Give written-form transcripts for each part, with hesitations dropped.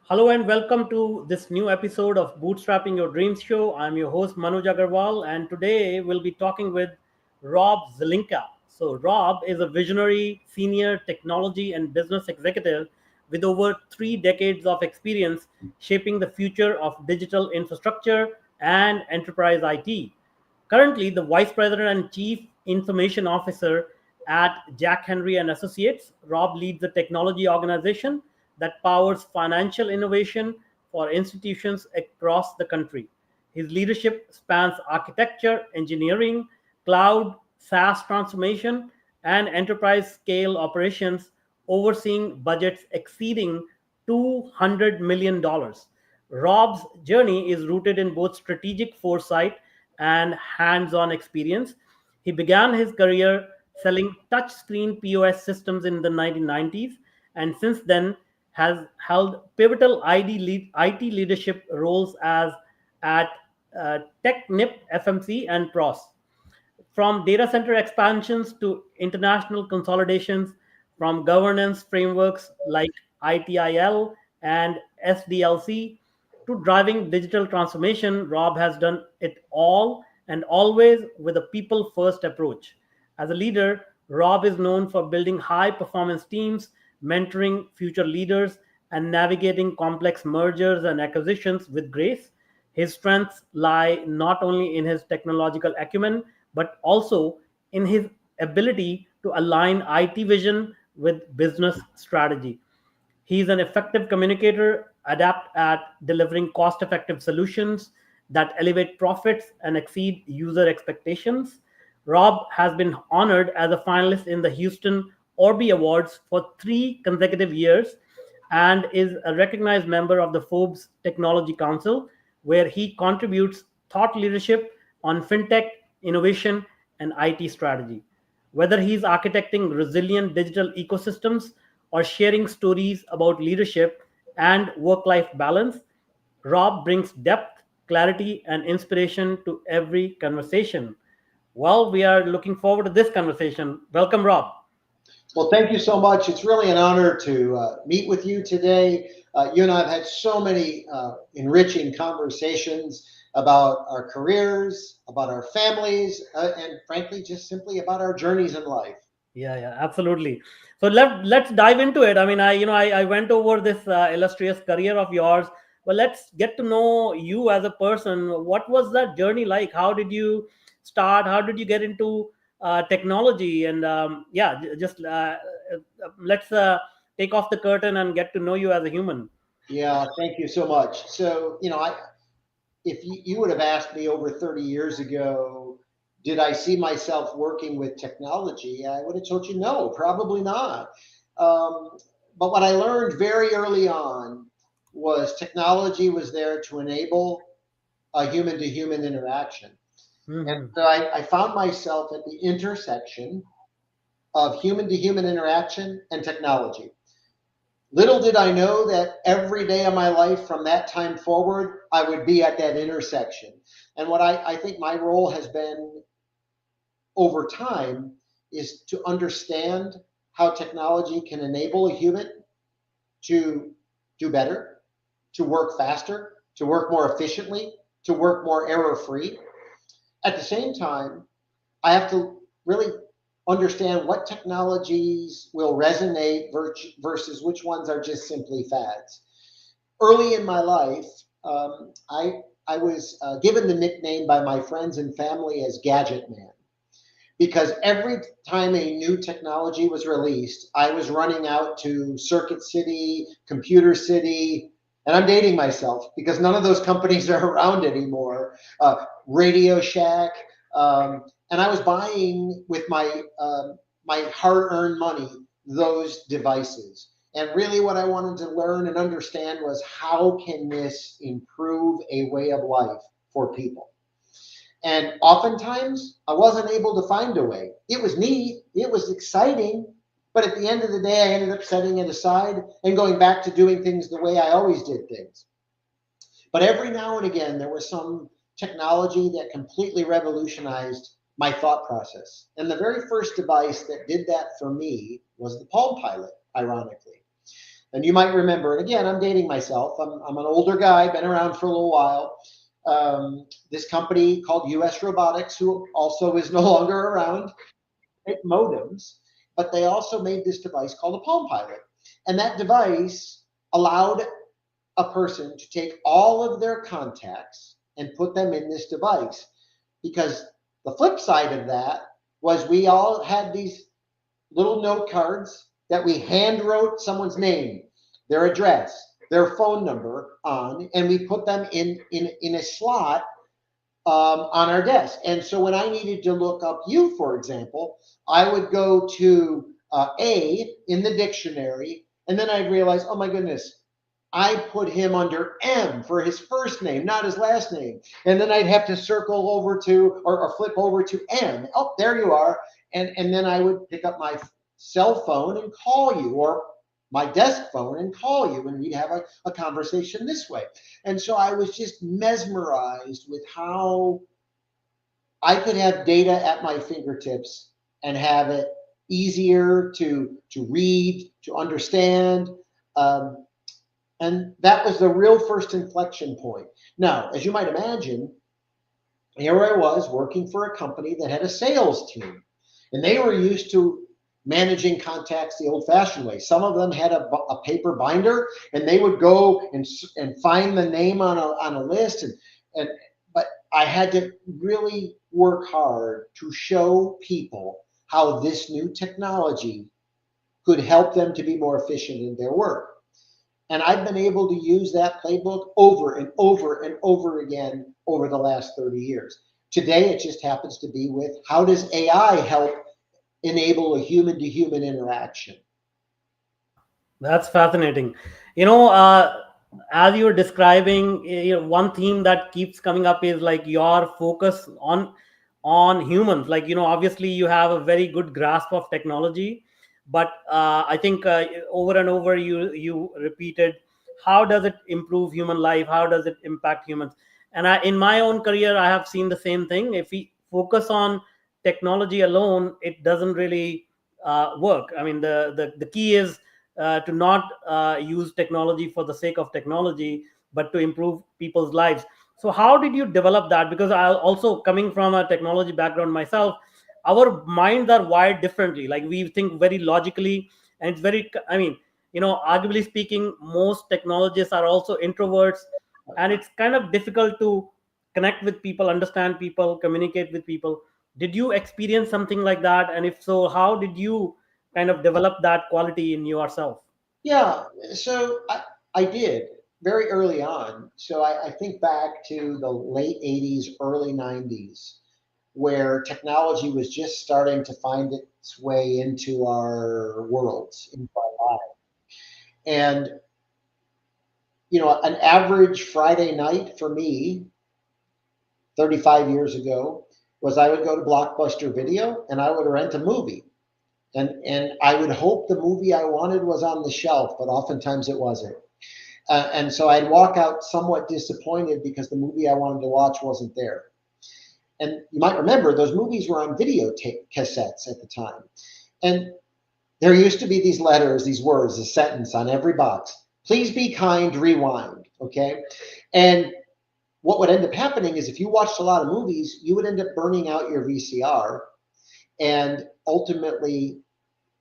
Hello and welcome to this new episode of Bootstrapping Your Dreams Show. I'm your host Manoj Agarwal, and today we'll be talking with Rob Zelinka. So, Rob is a visionary senior technology and business executive with over 3 decades of experience shaping the future of digital infrastructure and enterprise IT. Currently, the Vice President and Chief Information Officer at Jack Henry and Associates, Rob leads the technology organization that powers financial innovation for institutions across the country. His leadership spans architecture, engineering, cloud, SaaS transformation, and enterprise scale operations, overseeing budgets exceeding $200 million. Rob's journey is rooted in both strategic foresight and hands on experience. He began his career selling touchscreen POS systems in the 1990s, and since then has held pivotal IT leadership roles as at TechnipFMC and PROS. From data center expansions to international consolidations, from governance frameworks like ITIL and SDLC to driving digital transformation, Rob has done it all and always with a people first approach. As a leader, Rob is known for building high performance teams, mentoring future leaders, and navigating complex mergers and acquisitions with grace. His strengths lie not only in his technological acumen, but also in his ability to align IT vision with business strategy. He is an effective communicator, adept at delivering cost effective solutions that elevate profits and exceed user expectations. Rob has been honored as a finalist in the Houston Orby Awards for 3 consecutive years and is a recognized member of the Forbes Technology Council, where he contributes thought leadership on fintech, innovation, and IT strategy. Whether he's architecting resilient digital ecosystems or sharing stories about leadership and work life balance, Rob brings depth, clarity, and inspiration to every conversation. Well, we are looking forward to this conversation. Welcome, Rob. Well, thank you so much. It's really an honor to meet with you today. You and I have had so many enriching conversations about our careers, about our families, and frankly, just simply about our journeys in life. Yeah, absolutely. So let's dive into it. I mean, I went over this illustrious career of yours, but let's get to know you as a person. What was that journey like? How did you start? How did you get into technology? And let's take off the curtain and get to know you as a human. Yeah, thank you so much. So, if you would have asked me over 30 years ago, did I see myself working with technology? I would have told you no, probably not. Um, but what I learned very early on was technology was there to enable a human to human interaction. And Hmm. so I found myself at the intersection of human to human interaction and technology. Little did I know that every day of my life from that time forward, I would be at that intersection. And what I think my role has been over time is to understand how technology can enable a human to do better, to work faster, to work more efficiently, to work more error free. At the same time, I have to really understand what technologies will resonate versus which ones are just simply fads. Early in my life, I was given the nickname by my friends and family as Gadget Man because every time a new technology was released, I was running out to Circuit City, Computer City, and I'm dating myself because none of those companies are around anymore. Radio Shack, and I was buying with my hard-earned money those devices. And really, what I wanted to learn and understand was how can this improve a way of life for people. And oftentimes, I wasn't able to find a way. It was neat, it was exciting, but at the end of the day, I ended up setting it aside and going back to doing things the way I always did things. But every now and again, there was some technology that completely revolutionized my thought process. And the very first device that did that for me was the Palm Pilot, ironically. And you might remember, and again, I'm dating myself. I'm an older guy, been around for a little while. This company called US Robotics, who also is no longer around, make modems, but they also made this device called a Palm Pilot. And that device allowed a person to take all of their contacts and put them in this device. Because the flip side of that was we all had these little note cards that we hand wrote someone's name, their address, their phone number on, and we put them in a slot on our desk. And so when I needed to look up you, for example, I would go to A in the dictionary, and then I'd realize, oh my goodness, I put him under M for his first name, not his last name. And then I'd have to circle over to, or flip over to M. Oh, there you are. And then I would pick up my cell phone and call you, or my desk phone and call you, and we'd have a conversation this way. And so I was just mesmerized with how I could have data at my fingertips and have it easier to read, to understand. And that was the real first inflection point. Now, as you might imagine, here I was working for a company that had a sales team, and they were used to managing contacts the old-fashioned way. Some of them had a paper binder, and they would go and find the name on a list. But I had to really work hard to show people how this new technology could help them to be more efficient in their work. And I've been able to use that playbook over and over and over again over the last 30 years. Today, it just happens to be with how does AI help enable a human-to-human interaction? That's fascinating. As you were describing, one theme that keeps coming up is like your focus on humans. Like, obviously you have a very good grasp of technology, but I think over and over you repeated, how does it improve human life? How does it impact humans? And in my own career, I have seen the same thing. If we focus on technology alone, it doesn't really work. I mean, the key is to not use technology for the sake of technology, but to improve people's lives. So how did you develop that? Because I also, coming from a technology background myself, our minds are wired differently. Like, we think very logically, and it's very, I mean, arguably speaking, most technologists are also introverts, and it's kind of difficult to connect with people, understand people, communicate with people. Did you experience something like that? And if so, how did you kind of develop that quality in yourself? Yeah, so I did very early on. So I think back to the late 80s, early 90s, where technology was just starting to find its way into our worlds, into our lives. And, an average Friday night for me 35 years ago was I would go to Blockbuster Video and I would rent a movie. And I would hope the movie I wanted was on the shelf, but oftentimes it wasn't. And so I'd walk out somewhat disappointed because the movie I wanted to watch wasn't there. And you might remember those movies were on videotape cassettes at the time. And there used to be these letters, these words, a sentence on every box. Please be kind, rewind, okay? And what would end up happening is if you watched a lot of movies, you would end up burning out your VCR, and ultimately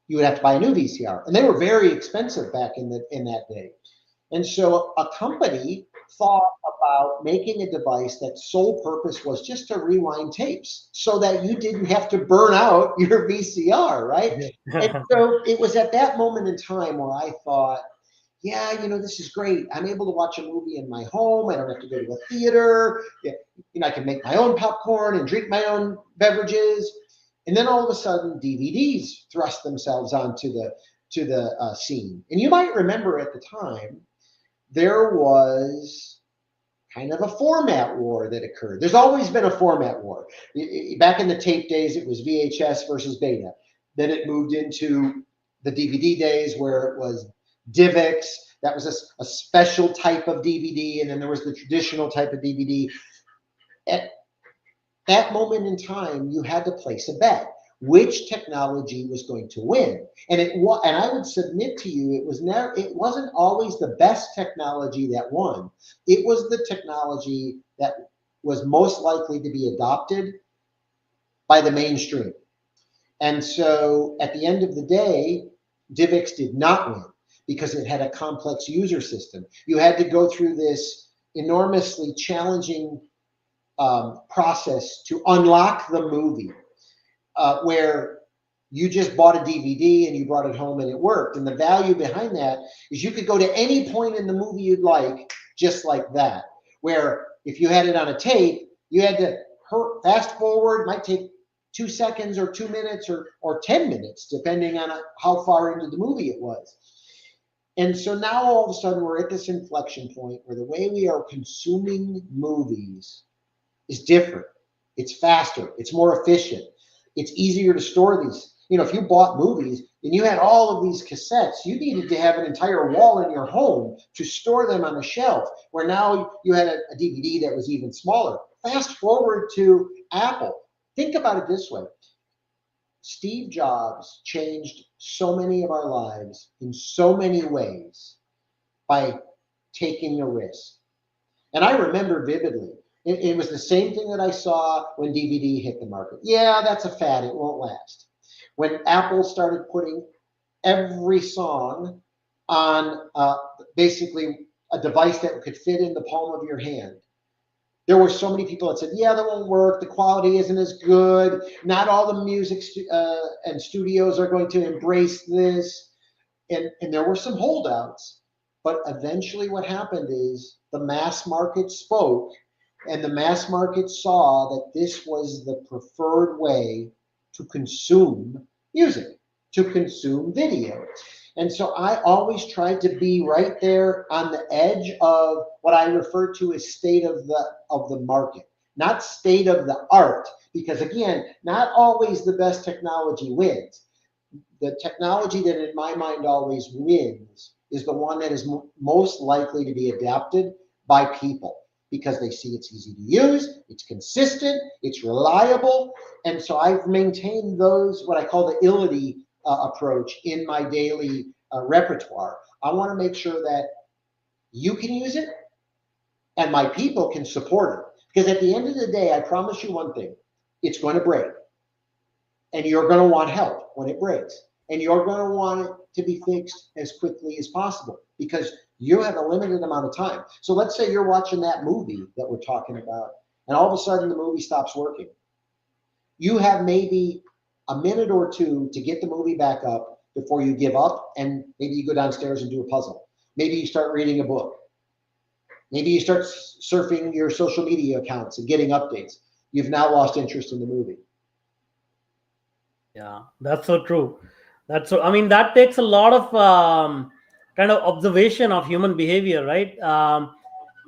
you would have to buy a new VCR. And they were very expensive back in that day. And so a company thought about making a device that sole purpose was just to rewind tapes so that you didn't have to burn out your VCR, right? And so it was at that moment in time where I thought, yeah, this is great. I'm able to watch a movie in my home. I don't have to go to a theater. I can make my own popcorn and drink my own beverages. And then all of a sudden, DVDs thrust themselves onto the scene. And you might remember at the time, there was kind of a format war that occurred. There's always been a format war. Back in the tape days, it was VHS versus Beta. Then it moved into the DVD days where it was DivX. That was a special type of DVD. And then there was the traditional type of DVD. At that moment in time, you had to place a bet. which technology was going to win. And I would submit to you, it wasn't always the best technology that won. It was the technology that was most likely to be adopted by the mainstream. And so at the end of the day, DivX did not win because it had a complex user system. You had to go through this enormously challenging process to unlock the movie, where you just bought a DVD and you brought it home and it worked. And the value behind that is you could go to any point in the movie you'd like, just like that. Where if you had it on a tape, you had to fast forward, might take 2 seconds or 2 minutes or 10 minutes, depending on how far into the movie it was. And so now all of a sudden we're at this inflection point where the way we are consuming movies is different. It's faster, it's more efficient, it's easier to store these. If you bought movies and you had all of these cassettes, you needed to have an entire wall in your home to store them on a shelf, where now you had a DVD that was even smaller. Fast forward to Apple. Think about it this way. Steve Jobs changed so many of our lives in so many ways by taking a risk. And I remember vividly, it was the same thing that I saw when DVD hit the market. Yeah, that's a fad, it won't last. When Apple started putting every song on basically a device that could fit in the palm of your hand, there were so many people that said, yeah, that won't work, the quality isn't as good, not all the music and studios are going to embrace this. And there were some holdouts. But eventually what happened is the mass market spoke, and the mass market saw that this was the preferred way to consume music, to consume video. And so I always tried to be right there on the edge of what I refer to as state of the market, not state of the art, because again, not always the best technology wins. The technology that in my mind always wins is the one that is most likely to be adapted by people, because they see it's easy to use, it's consistent, it's reliable. And so I've maintained those, what I call the ITIL approach in my daily repertoire. I want to make sure that you can use it and my people can support it. Because at the end of the day, I promise you one thing, it's going to break. And you're going to want help when it breaks. And you're going to want it to be fixed as quickly as possible, because you have a limited amount of time. So let's say you're watching that movie that we're talking about, and all of a sudden the movie stops working. You have maybe a minute or two to get the movie back up before you give up, and maybe you go downstairs and do a puzzle. Maybe you start reading a book. Maybe you start surfing your social media accounts and getting updates. You've now lost interest in the movie. Yeah, that's so true. I mean, that takes a lot of kind of observation of human behavior, right?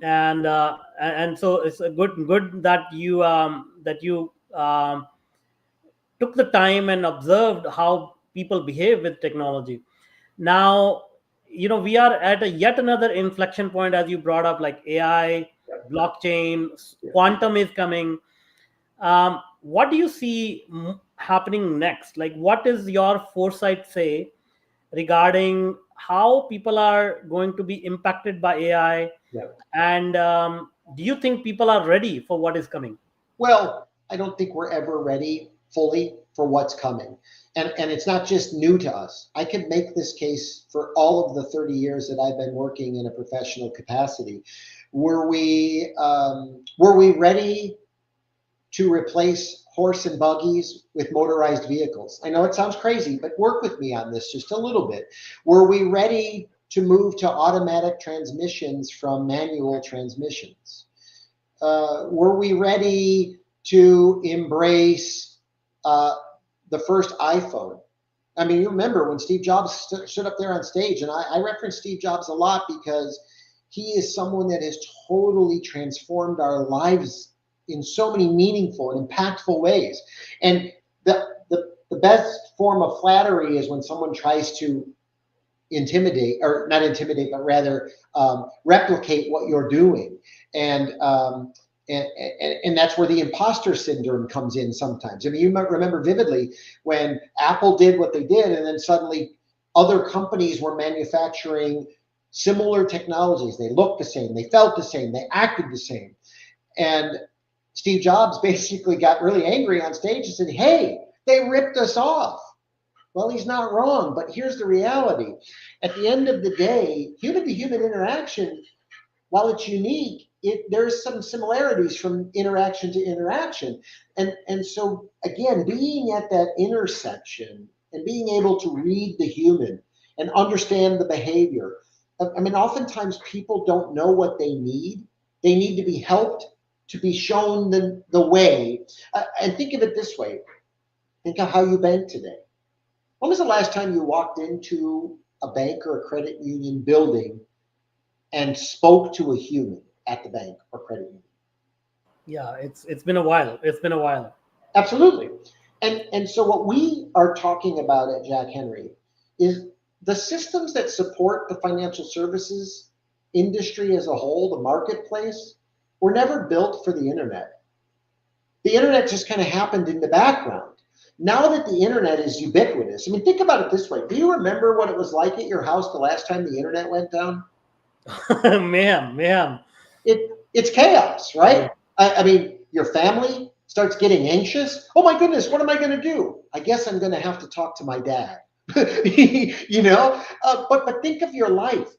And so it's a good that you took the time and observed how people behave with technology. Now, we are at yet another inflection point, as you brought up, like AI, blockchain, quantum is coming. What do you see happening next? Like, what is your foresight say regarding how people are going to be impacted by AI? Yeah. And do you think people are ready for what is coming? Well, I don't think we're ever ready fully for what's coming. And it's not just new to us. I could make this case for all of the 30 years that I've been working in a professional capacity. Were we ready to replace horse and buggies with motorized vehicles? I know it sounds crazy, but work with me on this just a little bit. Were we ready to move to automatic transmissions from manual transmissions? Were we ready to embrace the first iPhone? I mean, you remember when Steve Jobs stood up there on stage, and I reference Steve Jobs a lot because he is someone that has totally transformed our lives in so many meaningful and impactful ways. And the best form of flattery is when someone tries to intimidate, or not intimidate, but rather replicate what you're doing. And And that's where the imposter syndrome comes in sometimes. I mean, you might remember vividly when Apple did what they did, and then suddenly other companies were manufacturing similar technologies. They looked the same, they felt the same, they acted the same. And Steve Jobs basically got really angry on stage and said, hey, they ripped us off. Well, he's not wrong, but here's the reality. At the end of the day, human to human interaction, while it's unique, there's some similarities from interaction to interaction. And so, again, being at that intersection and being able to read the human and understand the behavior. I mean, oftentimes people don't know what they need. They need to be helped, to be shown the way. And think of it this way. Think of how you bank today. When was the last time you walked into a bank or a credit union building and spoke to a human at the bank or credit union? Yeah, it's been a while. It's been a while. Absolutely. And so what we are talking about at Jack Henry is the systems that support the financial services industry as a whole, the marketplace, were never built for the internet. The internet just kind of happened in the background. Now that the internet is ubiquitous, I mean, think about it this way. Do you remember what it was like at your house the last time the internet went down? Mayhem. It's chaos, right? I mean, your family starts getting anxious. Oh my goodness, what am I going to do? I guess I'm going to have to talk to my dad. You know, but think of your life.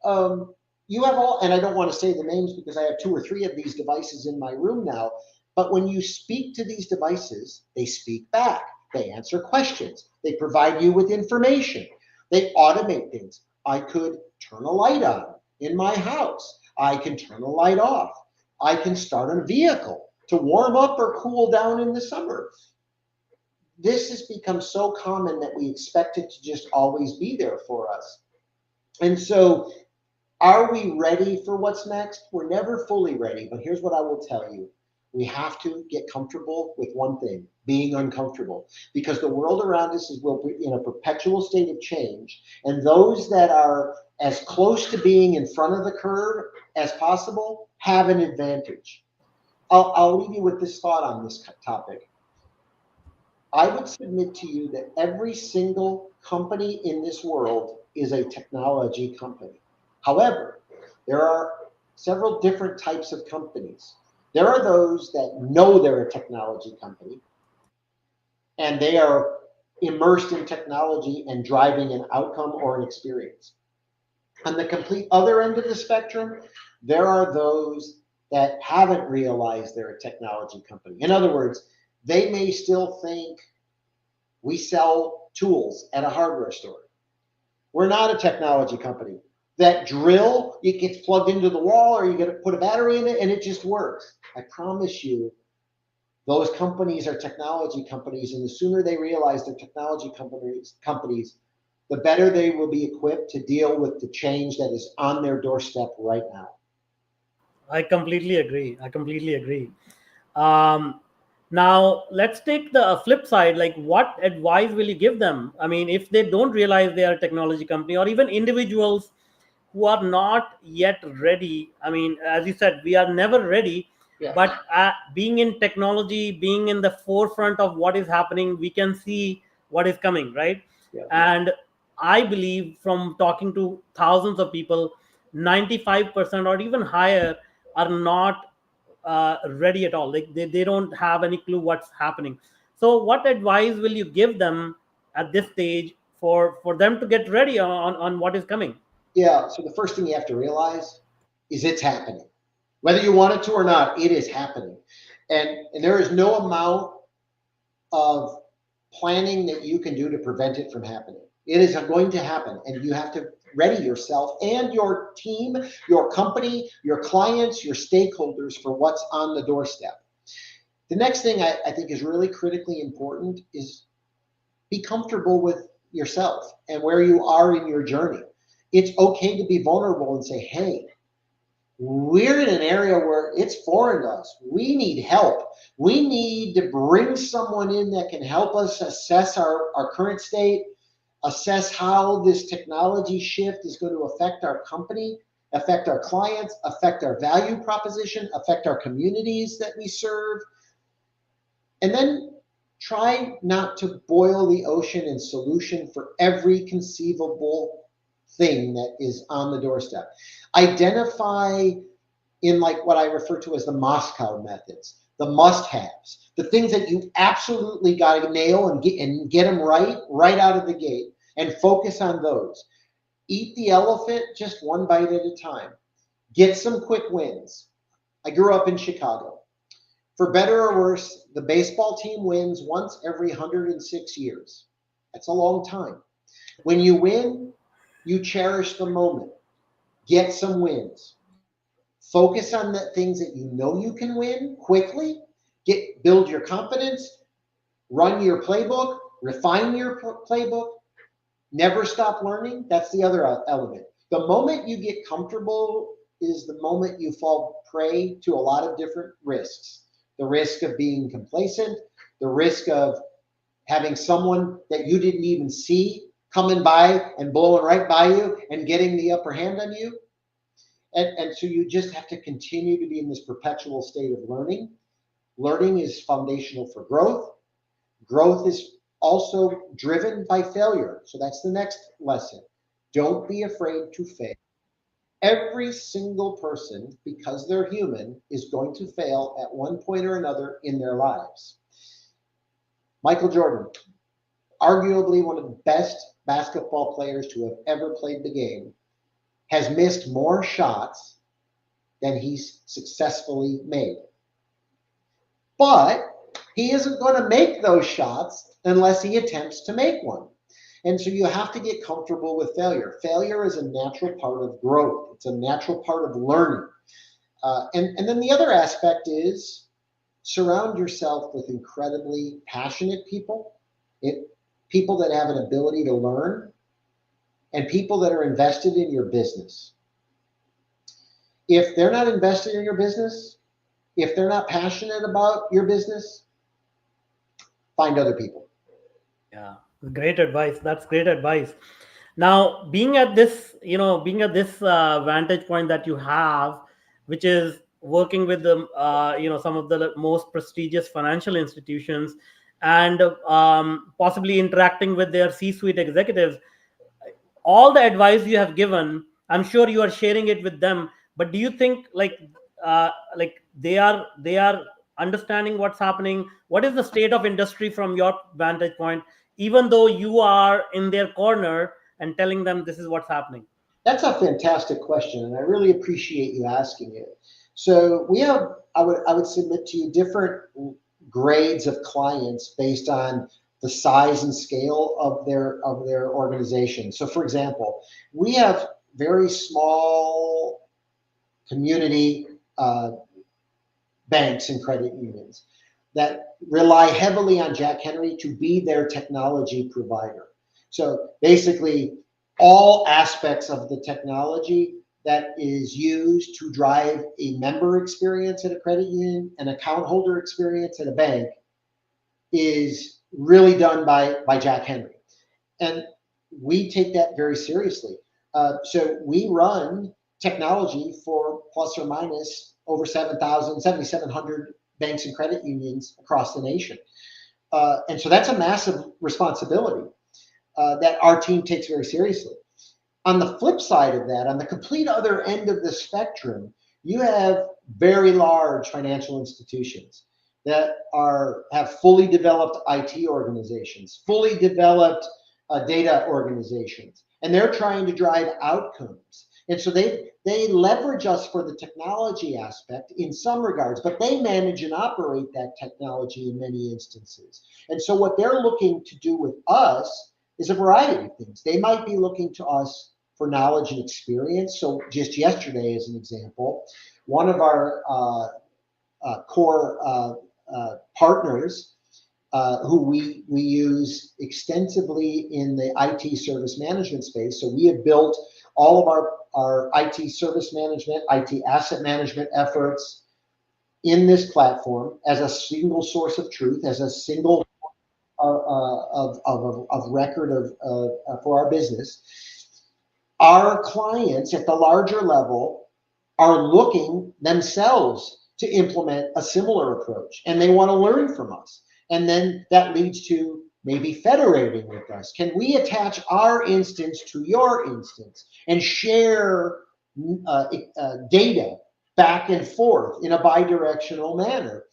You have all, and I don't want to say the names because I have 2 or 3 of these devices in my room now. But when you speak to these devices, they speak back. They answer questions. They provide you with information. They automate things. I could turn a light on in my house. I can turn a light off. I can start a vehicle to warm up or cool down in the summer. This has become so common that we expect it to just always be there for us. And so, are we ready for what's next? We're never fully ready, but here's what I will tell you. We have to get comfortable with one thing, being uncomfortable, because the world around us is in a perpetual state of change. And those that are as close to being in front of the curve as possible have an advantage. I'll leave you with this thought on this topic. I would submit to you that every single company in this world is a technology company. However, there are several different types of companies. There are those that know they're a technology company and they are immersed in technology and driving an outcome or an experience. On the complete other end of the spectrum, there are those that haven't realized they're a technology company. In other words, they may still think we sell tools at a hardware store. We're not a technology company. That drill, it gets plugged into the wall or you get to put a battery in it and it just works. I promise you, those companies are technology companies, and the sooner they realize they're technology companies, the better they will be equipped to deal with the change that is on their doorstep right now. I completely agree. Now, let's take the flip side. Like, what advice will you give them? I mean, if they don't realize they are a technology company, or even individuals who are not yet ready. I mean, as you said, we are never ready. Yeah. But being in technology, being in the forefront of what is happening, we can see what is coming, right? Yeah. And I believe from talking to thousands of people, 95% or even higher are not ready at all. Like they don't have any clue what's happening. So what advice will you give them at this stage for them to get ready on what is coming? Yeah, so the first thing you have to realize is it's happening. Whether you want it to or not, it is happening. And there is no amount of planning that you can do to prevent it from happening. It is going to happen, and you have to ready yourself and your team, your company, your clients, your stakeholders for what's on the doorstep. The next thing I think is really critically important is be comfortable with yourself and where you are in your journey. It's okay to be vulnerable and say, hey, we're in an area where it's foreign to us. We need help. We need to bring someone in that can help us assess our current state, assess how this technology shift is going to affect our company, affect our clients, affect our value proposition, affect our communities that we serve. And then try not to boil the ocean in solution for every conceivable thing that is on the doorstep. Identify in like what I refer to as the Moscow methods, the must-haves, the things that you absolutely got to nail and get them right out of the gate, and focus on those. Eat the elephant just one bite at a time. Get some quick wins. I grew up in Chicago. For better or worse, the baseball team wins once every 106 years. That's a long time. When you win, you cherish the moment. Get some wins. Focus on the things that you know you can win quickly. Build your confidence. Run your playbook. Refine your playbook. Never stop learning. That's the other element. The moment you get comfortable is the moment you fall prey to a lot of different risks. The risk of being complacent, the risk of having someone that you didn't even see coming by and blowing right by you and getting the upper hand on you. And so you just have to continue to be in this perpetual state of learning. Learning is foundational for growth. Growth is also driven by failure. So that's the next lesson. Don't be afraid to fail. Every single person, because they're human, is going to fail at one point or another in their lives. Michael Jordan, arguably one of the best basketball players to have ever played the game, has missed more shots than he's successfully made. But he isn't going to make those shots unless he attempts to make one. And so you have to get comfortable with failure. Failure is a natural part of growth. It's a natural part of learning. And then the other aspect is surround yourself with incredibly passionate people, people that have an ability to learn, and people that are invested in your business. If they're not invested in your business, if they're not passionate about your business, find other people. Yeah, great advice. That's great advice. Now, being at this vantage point that you have, which is working with some of the most prestigious financial institutions, and possibly interacting with their C-suite executives, all the advice you have given, I'm sure you are sharing it with them. But do you think like they are understanding what's happening? What is the state of industry from your vantage point, even though you are in their corner and telling them this is what's happening? That's a fantastic question, and I really appreciate you asking it. So we have, I would submit to you different grades of clients based on the size and scale of their organization. So, for example, we have very small community banks and credit unions that rely heavily on Jack Henry to be their technology provider. So basically, all aspects of the technology that is used to drive a member experience at a credit union, an account holder experience at a bank, is really done by Jack Henry. And we take that very seriously. So we run technology for plus or minus over 7,700 banks and credit unions across the nation. And so that's a massive responsibility that our team takes very seriously. On the flip side of that, on the complete other end of the spectrum, you have very large financial institutions that have fully developed IT organizations, fully developed data organizations, and they're trying to drive outcomes. And so they leverage us for the technology aspect in some regards, but they manage and operate that technology in many instances. And so what they're looking to do with us is a variety of things. They might be looking to us for knowledge and experience. So just yesterday, as an example, one of our core partners who we use extensively in the IT service management space. So we have built all of our IT service management, IT asset management efforts in this platform as a single source of truth, as a single of record for our business. Our clients at the larger level are looking themselves to implement a similar approach, and they want to learn from us. And then that leads to maybe federating with us. Can we attach our instance to your instance and share data back and forth in a bi-directional manner?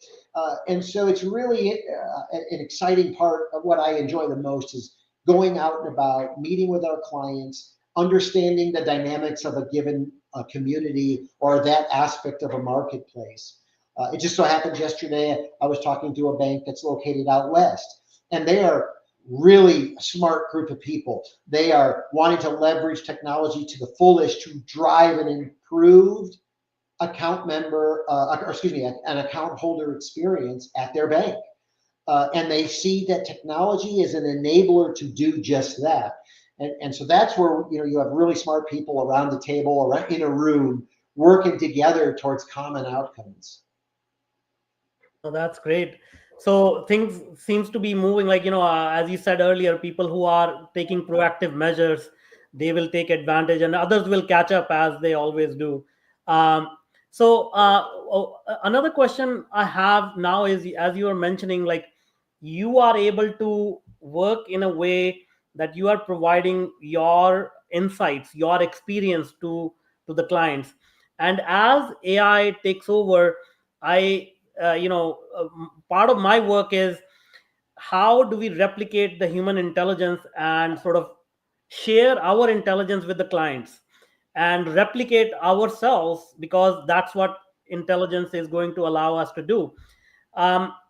And so it's really an exciting part of what I enjoy the most is going out and about, meeting with our clients, understanding the dynamics of a given community or that aspect of a marketplace. It just so happens yesterday I was talking to a bank that's located out west, and they are really smart group of people. They are wanting to leverage technology to the fullest to drive an improved account member, an account holder experience at their bank. And they see that technology is an enabler to do just that. And so that's where you have really smart people around the table or in a room working together towards common outcomes. Oh, that's great. So things seems to be moving, like, as you said earlier, people who are taking proactive measures, they will take advantage, and others will catch up as they always do. Um, Another question I have now is, as you are mentioning, like, you are able to work in a way that you are providing your insights, your experience to the clients, and as AI takes over, I part of my work is how do we replicate the human intelligence and sort of share our intelligence with the clients and replicate ourselves, because that's what intelligence is going to allow us to do.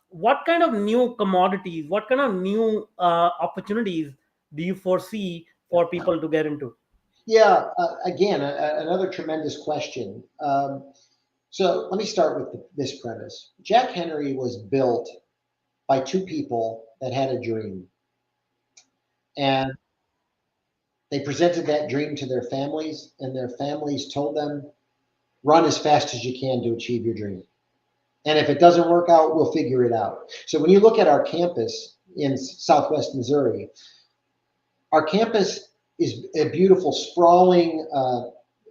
What kind of new commodities, what kind of new opportunities do you foresee for people to get into? Yeah, again, another tremendous question. So let me start with this premise. Jack Henry was built by two people that had a dream, and they presented that dream to their families, and their families told them, run as fast as you can to achieve your dream. And if it doesn't work out, we'll figure it out. So when you look at our campus in Southwest Missouri, our campus is a beautiful, sprawling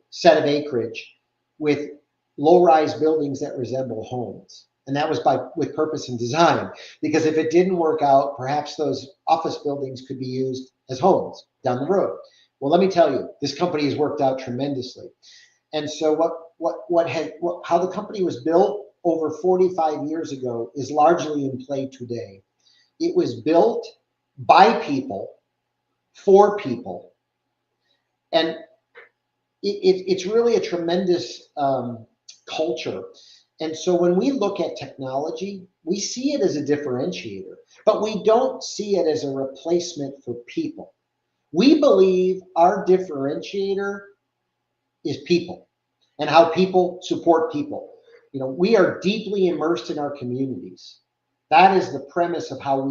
set of acreage with low-rise buildings that resemble homes. And that was with purpose and design, because if it didn't work out, perhaps those office buildings could be used as homes down the road. Well, let me tell you, this company has worked out tremendously. And so how the company was built over 45 years ago is largely in play today. It was built by people, for people, and it's really a tremendous culture. And so when we look at technology, we see it as a differentiator, but we don't see it as a replacement for people. We believe our differentiator is people and how people support people. We are deeply immersed in our communities. That is the premise of how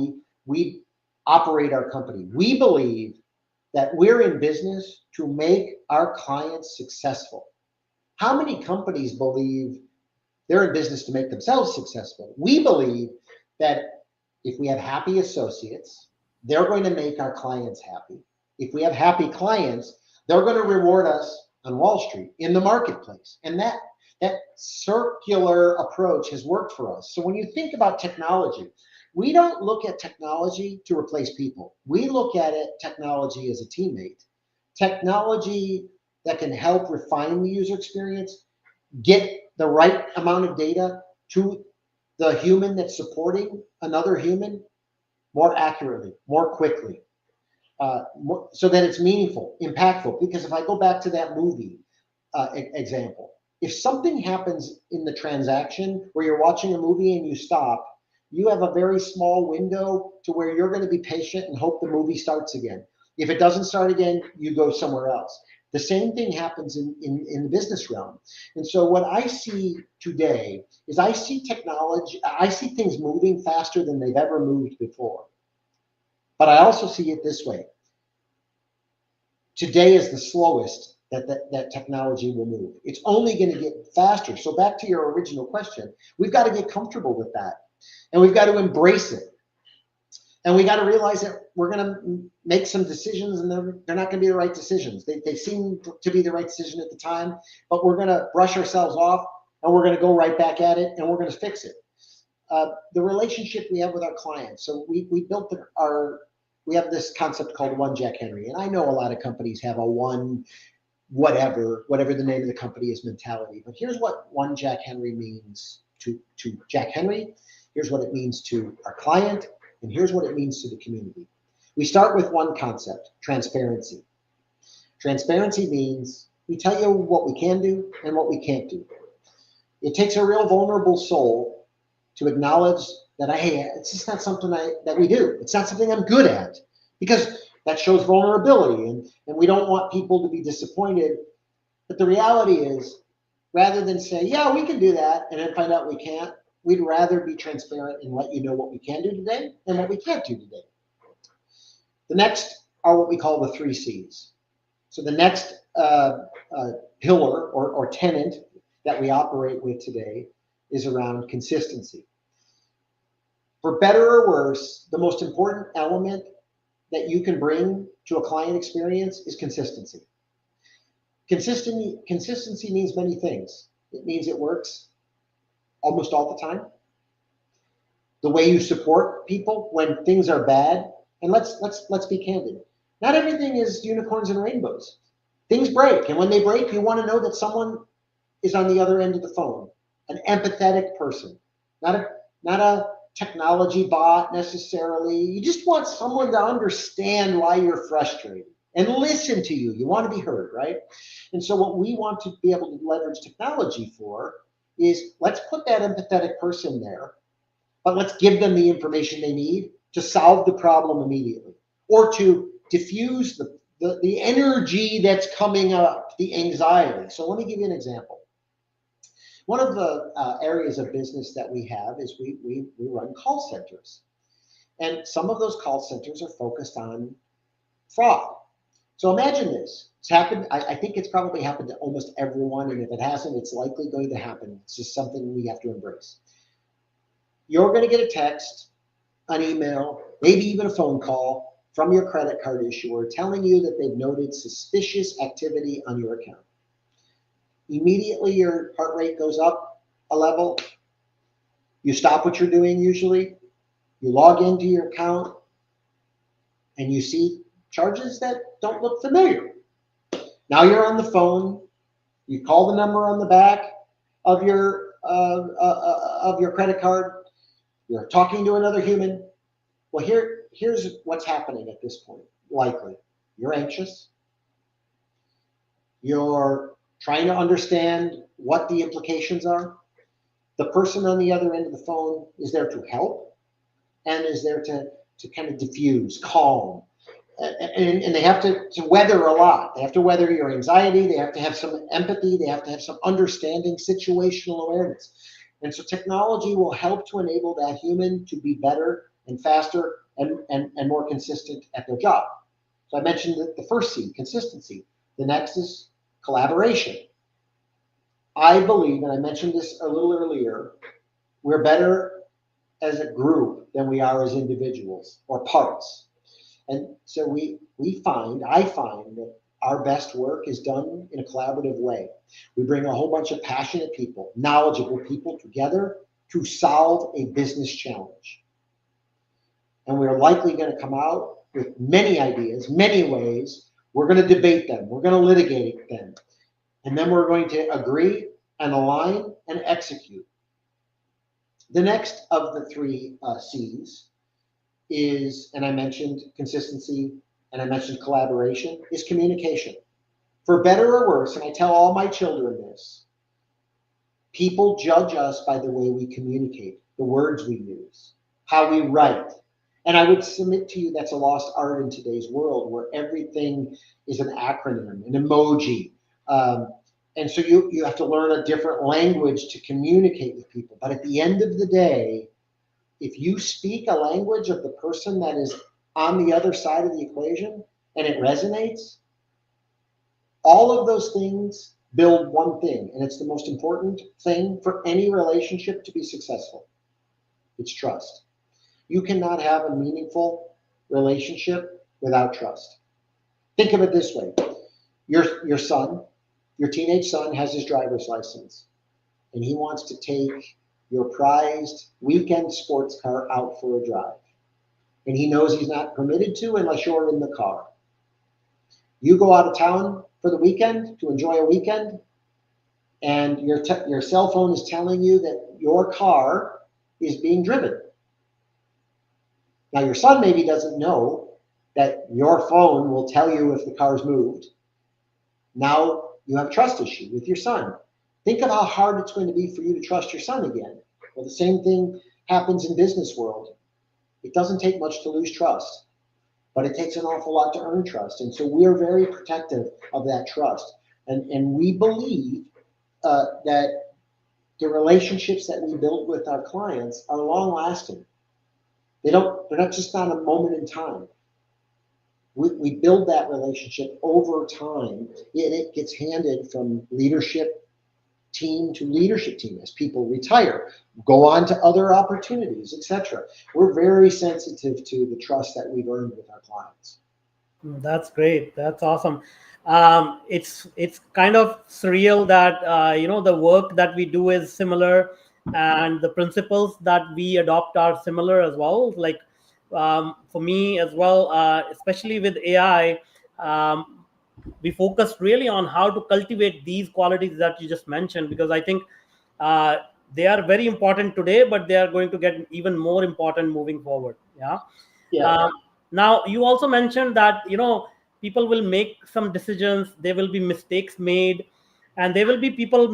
we operate our company. We believe that we're in business to make our clients successful. How many companies believe they're in business to make themselves successful? We believe that if we have happy associates, they're going to make our clients happy. If we have happy clients, they're going to reward us on Wall Street, in the marketplace. And that circular approach has worked for us. So when you think about technology, we don't look at technology to replace people. We look at technology as a teammate. Technology that can help refine the user experience, get the right amount of data to the human that's supporting another human more accurately, more quickly, so that it's meaningful, impactful. Because if I go back to that movie example, if something happens in the transaction where you're watching a movie and you stop, you have a very small window to where you're going to be patient and hope the movie starts again. If it doesn't start again, you go somewhere else. The same thing happens in the business realm. And so what I see today is I see technology, I see things moving faster than they've ever moved before. But I also see it this way. Today is the slowest that technology will move. It's only going to get faster. So back to your original question, we've got to get comfortable with that. And we've got to embrace it. And we got to realize that we're going to make some decisions, and they're not going to be the right decisions. They seem to be the right decision at the time, but we're going to brush ourselves off, and we're going to go right back at it, and we're going to fix it. The relationship we have with our clients. So we built we have this concept called One Jack Henry, and I know a lot of companies have a one whatever the name of the company is mentality. But here's what One Jack Henry means to Jack Henry. Here's what it means to our client, and here's what it means to the community. We start with one concept: transparency. Transparency means we tell you what we can do and what we can't do. It takes a real vulnerable soul to acknowledge that, hey, it's just not something that we do. It's not something I'm good at, because that shows vulnerability, and we don't want people to be disappointed. But the reality is, rather than say, yeah, we can do that, and then find out we can't, we'd rather be transparent and let you know what we can do today and what we can't do today. The next are what we call the 3 C's. So the next pillar or tenet that we operate with today is around consistency. For better or worse, the most important element that you can bring to a client experience is consistency. Consistency means many things. It means it works almost all the time. The way you support people when things are bad, and let's be candid. Not everything is unicorns and rainbows. Things break, and when they break, you want to know that someone is on the other end of the phone, an empathetic person, not a technology bot necessarily. You just want someone to understand why you're frustrated and listen to you. You want to be heard, right? And so what we want to be able to leverage technology for is, let's put that empathetic person there, but let's give them the information they need to solve the problem immediately, or to diffuse the energy that's coming up, the anxiety. So let me give you an example. One of the areas of business that we have is we run call centers. And some of those call centers are focused on fraud. So imagine this. It's happened. I think it's probably happened to almost everyone. And if it hasn't, it's likely going to happen. It's just something we have to embrace. You're going to get a text, an email, maybe even a phone call from your credit card issuer telling you that they've noted suspicious activity on your account. Immediately your heart rate goes up a level. You stop what you're doing usually. You log into your account and you see charges that don't look familiar. Now you're on the phone. You call the number on the back of your credit card. You're talking to another human. Well, here's what's happening at this point. Likely, you're anxious. You're trying to understand what the implications are. The person on the other end of the phone is there to help and is there to kind of diffuse, calm. And they have to weather a lot. They have to weather your anxiety. They have to have some empathy. They have to have some understanding, situational awareness. And so technology will help to enable that human to be better and faster and more consistent at their job. So I mentioned the first C, consistency. The next is collaboration. I believe, and I mentioned this a little earlier, we're better as a group than we are as individuals or parts. And so I find that our best work is done in a collaborative way. We bring a whole bunch of passionate people, knowledgeable people together to solve a business challenge. And we're likely going to come out with many ideas, many ways. We're going to debate them. We're going to litigate them. And then we're going to agree and align and execute. The next of the 3 C's is, and I mentioned consistency and I mentioned collaboration, is communication. For better or worse, and I tell all my children this, people judge us by the way we communicate, the words we use, how we write. And I would submit to you that's a lost art in today's world, where everything is an acronym, an emoji. And so you have to learn a different language to communicate with people. But at the end of the day, if you speak a language of the person that is on the other side of the equation and it resonates, all of those things build one thing. And it's the most important thing for any relationship to be successful. It's trust. You cannot have a meaningful relationship without trust. Think of it this way. Your son, your teenage son has his driver's license, and he wants to take your prized weekend sports car out for a drive. And he knows he's not permitted to unless you're in the car. You go out of town for the weekend to enjoy a weekend, and your cell phone is telling you that your car is being driven. Now, your son maybe doesn't know that your phone will tell you if the car's moved. Now you have a trust issue with your son. Think of how hard it's going to be for you to trust your son again. Well, the same thing happens in business world. It doesn't take much to lose trust, but it takes an awful lot to earn trust. And so we're very protective of that trust. And we believe that the relationships that we build with our clients are long lasting. They're not just on a moment in time. We build that relationship over time, and it gets handed from leadership team to leadership team as people retire, go on to other opportunities, etc. We're very sensitive to the trust that we've earned with our clients. That's great. That's awesome. It's kind of surreal that the work that we do is similar, and the principles that we adopt are similar as well. Like for me as well, especially with AI, we focus really on how to cultivate these qualities that you just mentioned, because I think uh, they are very important today, but they are going to get even more important moving forward. Yeah. Yeah. um, Now you also mentioned that people will make some decisions, there will be mistakes made, and there will be people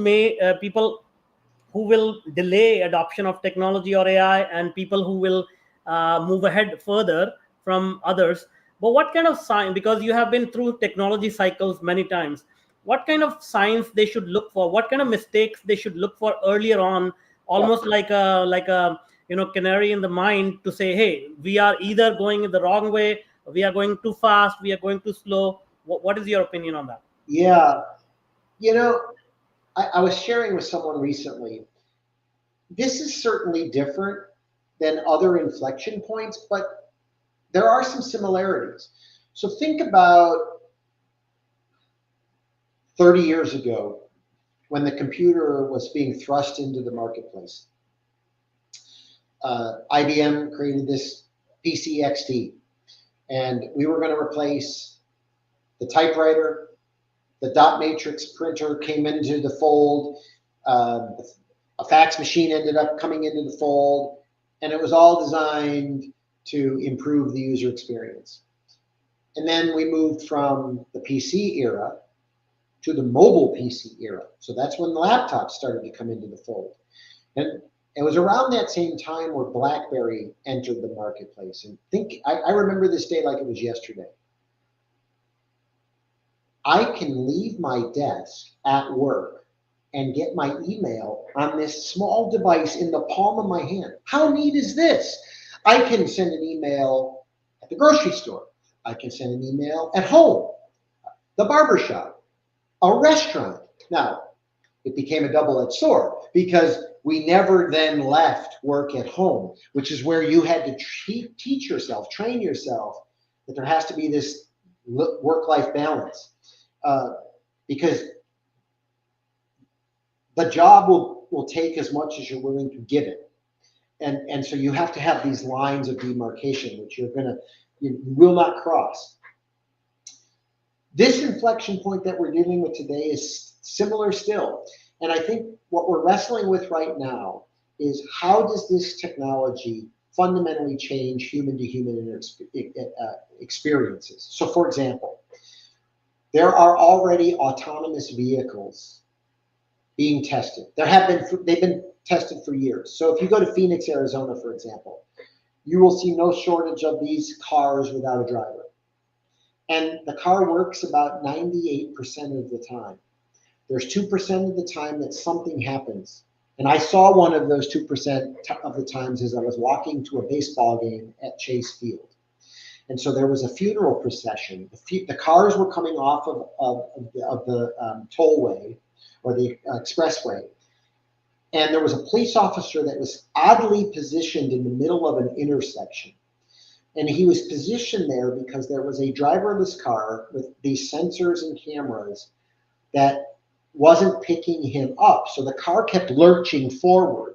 who will delay adoption of technology or AI, and people who will move ahead further from others. But what kind of sign, because you have been through technology cycles many times, what kind of signs they should look for, what kind of mistakes they should look for earlier on, Yeah. almost like a canary in the mine, to say, hey, we are either going in the wrong way, we are going too fast, we are going too slow. What is your opinion on that? Yeah. You know, I was sharing with someone recently, this is certainly different than other inflection points, but there are some similarities. So think about 30 years ago when the computer was being thrust into the marketplace. IBM created this PCXT, and we were going to replace the typewriter. The dot matrix printer came into the fold. A fax machine ended up coming into the fold, and it was all designed to improve the user experience. And then we moved from the PC era to the mobile PC era. So that's when the laptops started to come into the fold. And it was around that same time where BlackBerry entered the marketplace. And I remember this day like it was yesterday. I can leave my desk at work and get my email on this small device in the palm of my hand. How neat is this? I can send an email at the grocery store. I can send an email at home, the barbershop, a restaurant. Now, it became a double-edged sword because we never then left work at home, which is where you had to teach yourself, train yourself that there has to be this work-life balance. Because the job will take as much as you're willing to give it. And so you have to have these lines of demarcation, which you will not cross. This inflection point that we're dealing with today is similar still. And I think what we're wrestling with right now is how does this technology fundamentally change human-to-human experiences? So for example, there are already autonomous vehicles being tested. They've been tested for years. So if you go to Phoenix, Arizona, for example, you will see no shortage of these cars without a driver. And the car works about 98% of the time. There's 2% of the time that something happens. And I saw one of those 2% of the times as I was walking to a baseball game at Chase Field. And so there was a funeral procession. The cars were coming off of the tollway or the expressway. and there was a police officer that was oddly positioned in the middle of an intersection. And he was positioned there because there was a driverless car with these sensors and cameras that wasn't picking him up. So the car kept lurching forward.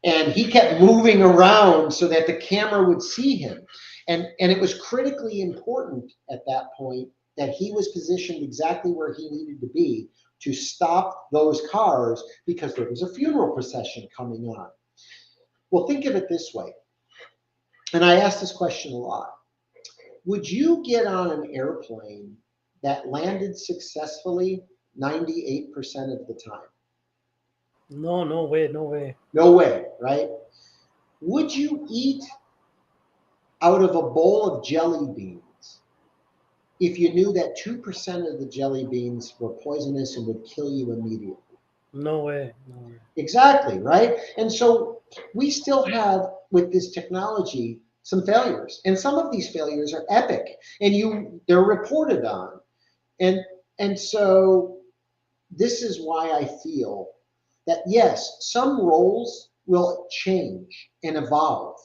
And he kept moving around so that the camera would see him. And it was critically important at that point that he was positioned exactly where he needed to be to stop those cars because there was a funeral procession coming on. Well, think of it this way. And I ask this question a lot. Would you get on an airplane that landed successfully 98% of the time? No, no way, no way. No way, right? Would you eat out of a bowl of jelly beans if you knew that 2% of the jelly beans were poisonous and would kill you immediately? No way, no way. Exactly, right? And so we still have, with this technology, some failures. And some of these failures are epic, and they're reported on. And so this is why I feel that, yes, some roles will change and evolve.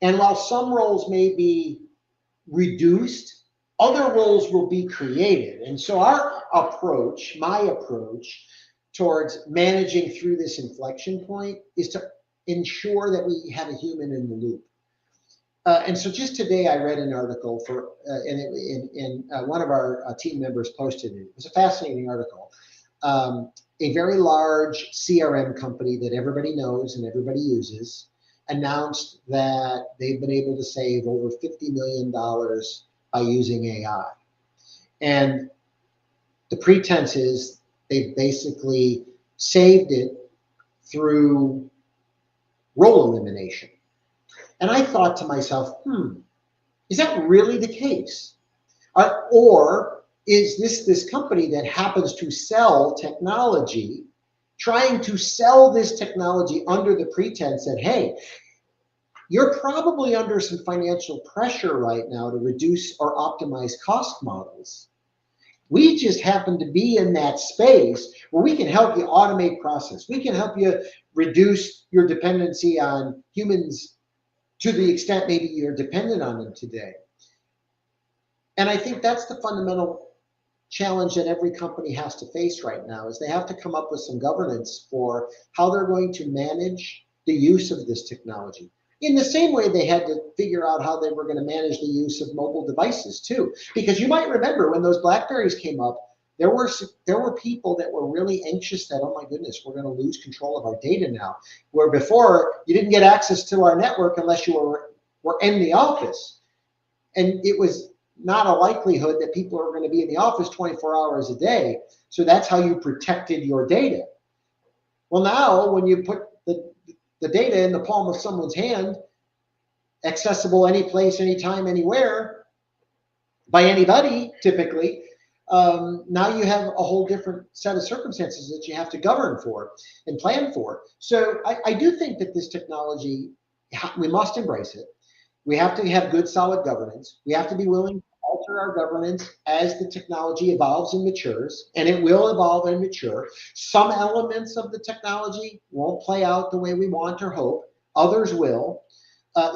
And while some roles may be reduced, other roles will be created. And so our approach, my approach towards managing through this inflection point is to ensure that we have a human in the loop. And so just today I read an article and one of our team members posted it. It was a fascinating article. A very large CRM company that everybody knows and everybody uses announced that they've been able to save over $50 million by using AI. And the pretense is they've basically saved it through role elimination. And I thought to myself, is that really the case? Or is this company that happens to sell technology trying to sell this technology under the pretense that, hey, you're probably under some financial pressure right now to reduce or optimize cost models. We just happen to be in that space where we can help you automate process. We can help you reduce your dependency on humans to the extent maybe you're dependent on them today. And I think that's the fundamental challenge that every company has to face right now, is they have to come up with some governance for how they're going to manage the use of this technology. In the same way they had to figure out how they were going to manage the use of mobile devices too. Because you might remember when those BlackBerries came up, there were people that were really anxious that, oh my goodness, we're going to lose control of our data now. Where before you didn't get access to our network unless you were in the office. And it was not a likelihood that people are going to be in the office 24 hours a day. So that's how you protected your data. Well, now when you put the data in the palm of someone's hand, accessible any place, anytime, anywhere, by anybody, typically, now you have a whole different set of circumstances that you have to govern for and plan for. So I do think that this technology, we must embrace it. We have to have good, solid governance. We have to be willing to alter our governance as the technology evolves and matures, and it will evolve and mature. Some elements of the technology won't play out the way we want or hope. Others will.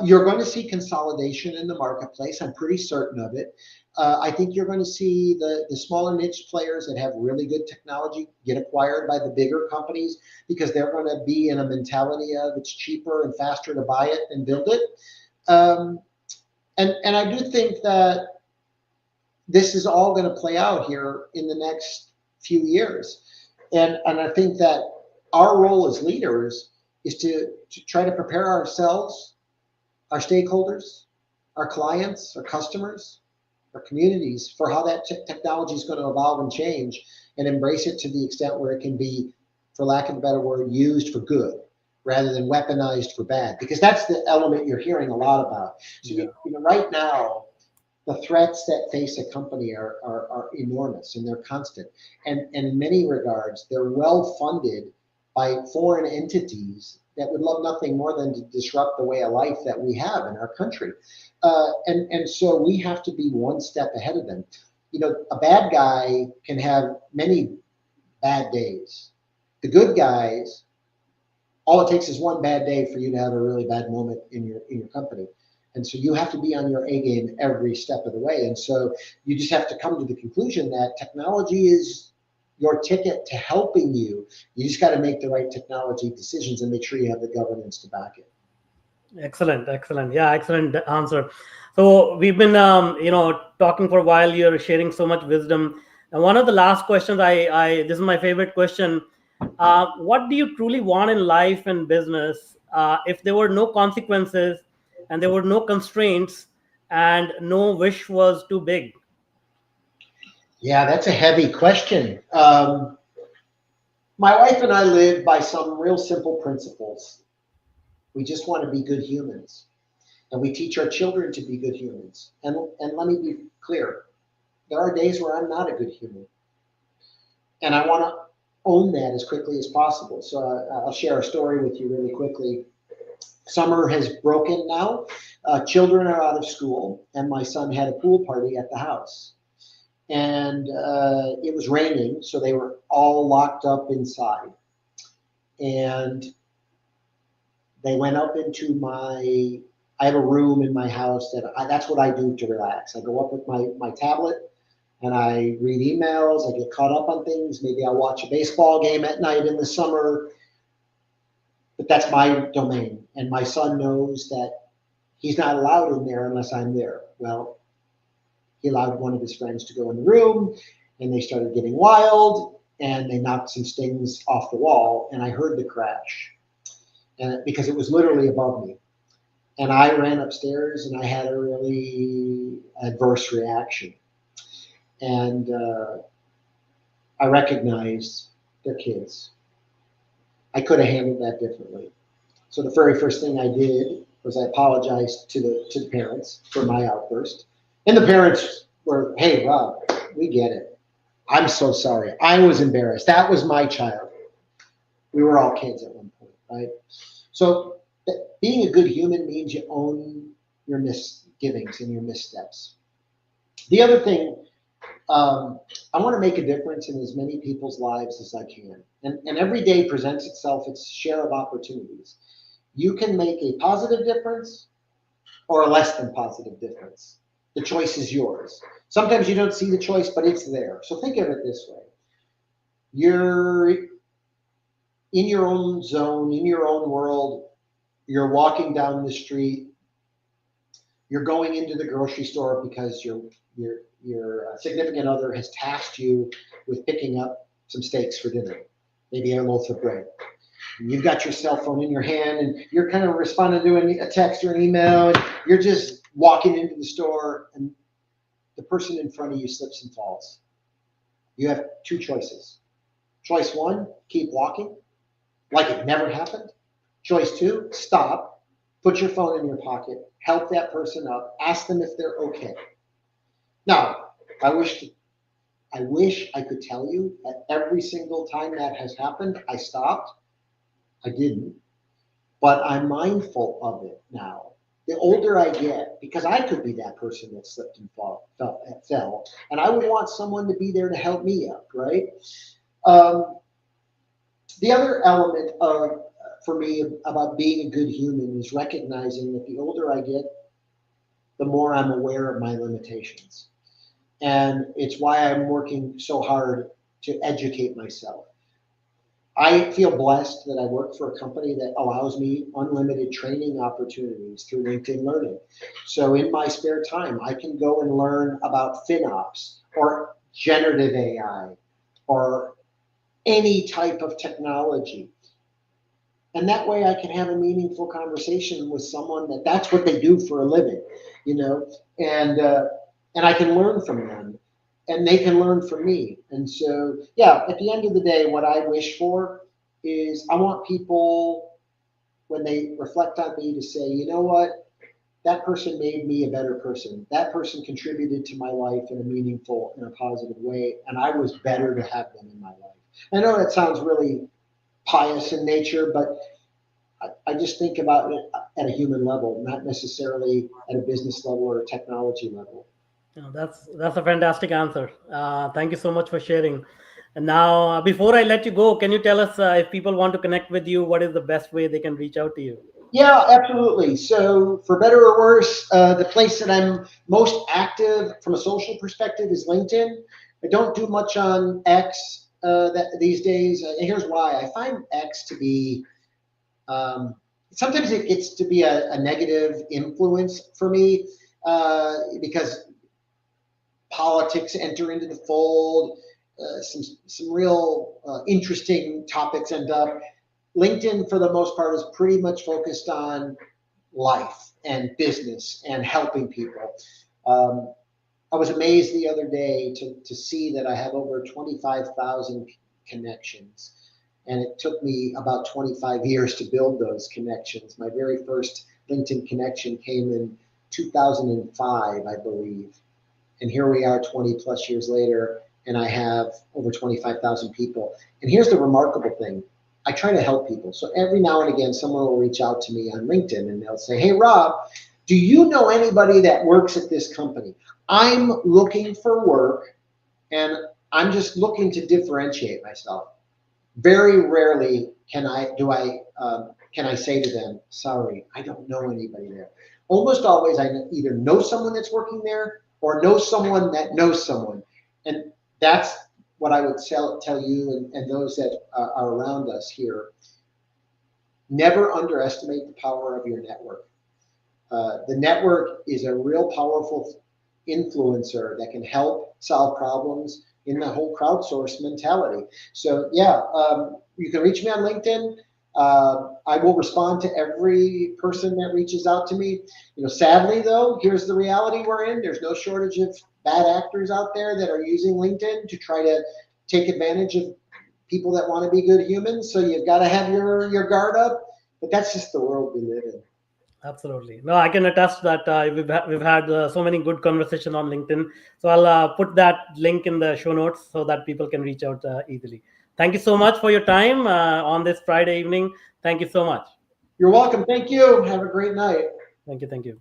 You're going to see consolidation in the marketplace. I'm pretty certain of it. I think you're going to see the smaller niche players that have really good technology get acquired by the bigger companies because they're going to be in a mentality of it's cheaper and faster to buy it than build it. And I do think that this is all going to play out here in the next few years. And I think that our role as leaders is to try to prepare ourselves, our stakeholders, our clients, our customers, our communities for how that technology is going to evolve and change, and embrace it to the extent where it can be, for lack of a better word, used for good rather than weaponized for bad, because that's the element you're hearing a lot about. So you know, right now, the threats that face a company are enormous, and they're constant. And in many regards, they're well funded by foreign entities that would love nothing more than to disrupt the way of life that we have in our country. And so we have to be one step ahead of them. You know, a bad guy can have many bad days, The good guys, all it takes is one bad day for you to have a really bad moment in your company. And so you have to be on your A game every step of the way. And so you just have to come to the conclusion that technology is your ticket to helping you. You just got to make the right technology decisions and make sure you have the governance to back it. Excellent, excellent. Yeah, excellent answer. So we've been, talking for a while. You're sharing so much wisdom. And one of the last questions, this is my favorite question. What do you truly want in life and business if there were no consequences and there were no constraints and no wish was too big? Yeah, that's a heavy question. My wife and I live by some real simple principles. We just want to be good humans. And we teach our children to be good humans. And let me be clear, there are days where I'm not a good human. And I want to own that as quickly as possible. So I'll share a story with you really quickly. Summer has broken now. Children are out of school, and my son had a pool party at the house. And it was raining, so they were all locked up inside. And they went up into I have a room in my house that's what I do to relax. I go up with my tablet and I read emails. I get caught up on things. Maybe I'll watch a baseball game at night in the summer. But that's my domain. And my son knows that he's not allowed in there unless I'm there. Well, he allowed one of his friends to go in the room, and they started getting wild, and they knocked some things off the wall, and I heard the crash, and because it was literally above me. And I ran upstairs, and I had a really adverse reaction. And I recognized they're kids. I could have handled that differently. So the very first thing I did was I apologized to the parents for my outburst. And the parents were, hey, Rob, we get it. I'm so sorry. I was embarrassed. That was my child. We were all kids at one point, right? So being a good human means you own your misgivings and your missteps. The other thing, I want to make a difference in as many people's lives as I can. And every day presents itself its share of opportunities. You can make a positive difference or a less than positive difference. The choice is yours. Sometimes you don't see the choice, but it's there. So think of it this way. You're in your own zone, in your own world. You're walking down the street. You're going into the grocery store because your significant other has tasked you with picking up some steaks for dinner, maybe a loaf of bread. You've got your cell phone in your hand and you're kind of responding to a text or an email, and you're just walking into the store and the person in front of you slips and falls. You have two choices. Choice one, keep walking like it never happened. Choice two, stop, put your phone in your pocket, help that person up, ask them if they're okay. Now, I wish I could tell you that every single time that has happened, I stopped. I didn't, but I'm mindful of it now. The older I get, because I could be that person that slipped and fell, and I would want someone to be there to help me up, right? The other element for me about being a good human is recognizing that the older I get, the more I'm aware of my limitations. And it's why I'm working so hard to educate myself. I feel blessed that I work for a company that allows me unlimited training opportunities through LinkedIn Learning. So in my spare time, I can go and learn about FinOps or generative AI or any type of technology. And that way I can have a meaningful conversation with someone that's what they do for a living, and I can learn from them and they can learn from me. And so, yeah, at the end of the day, what I wish for is I want people, when they reflect on me, to say, you know what, that person made me a better person. That person contributed to my life in a meaningful and a positive way, and I was better to have them in my life. I know that sounds really pious in nature, but I just think about it at a human level, not necessarily at a business level or a technology level. That's a fantastic answer. Thank you so much for sharing. And now, before I let you go, can you tell us if people want to connect with you, what is the best way they can reach out to you? Yeah, absolutely. So, for better or worse, the place that I'm most active from a social perspective is LinkedIn. I don't do much on X these days. And here's why: I find X to be sometimes it gets to be a negative influence for me because politics enter into the fold. Some real interesting topics end up. LinkedIn, for the most part, is pretty much focused on life and business and helping people. Um, I was amazed the other day to see that I have over 25,000 connections. And it took me about 25 years to build those connections. My very first LinkedIn connection came in 2005, I believe. And here we are 20 plus years later, and I have over 25,000 people. And here's the remarkable thing: I try to help people. So every now and again, someone will reach out to me on LinkedIn and they'll say, "Hey, Rob, do you know anybody that works at this company? I'm looking for work and I'm just looking to differentiate myself." Very rarely can I say to them, "Sorry, I don't know anybody there." Almost always, I either know someone that's working there or know someone that knows someone, and that's what I would tell you and those that are around us here. Never underestimate the power of your network. The network is a real powerful influencer that can help solve problems in the whole crowdsource mentality. So yeah, you can reach me on LinkedIn. I will respond to every person that reaches out to me. Sadly though, here's the reality we're in. There's no shortage of bad actors out there that are using LinkedIn to try to take advantage of people that want to be good humans. So you've got to have your guard up. But that's just the world we live in. Absolutely. No, I can attest that we've had so many good conversation on LinkedIn. So I'll put that link in the show notes so that people can reach out easily. Thank you so much for your time on this Friday evening. Thank you so much. You're welcome. Thank you. Have a great night. Thank you. Thank you.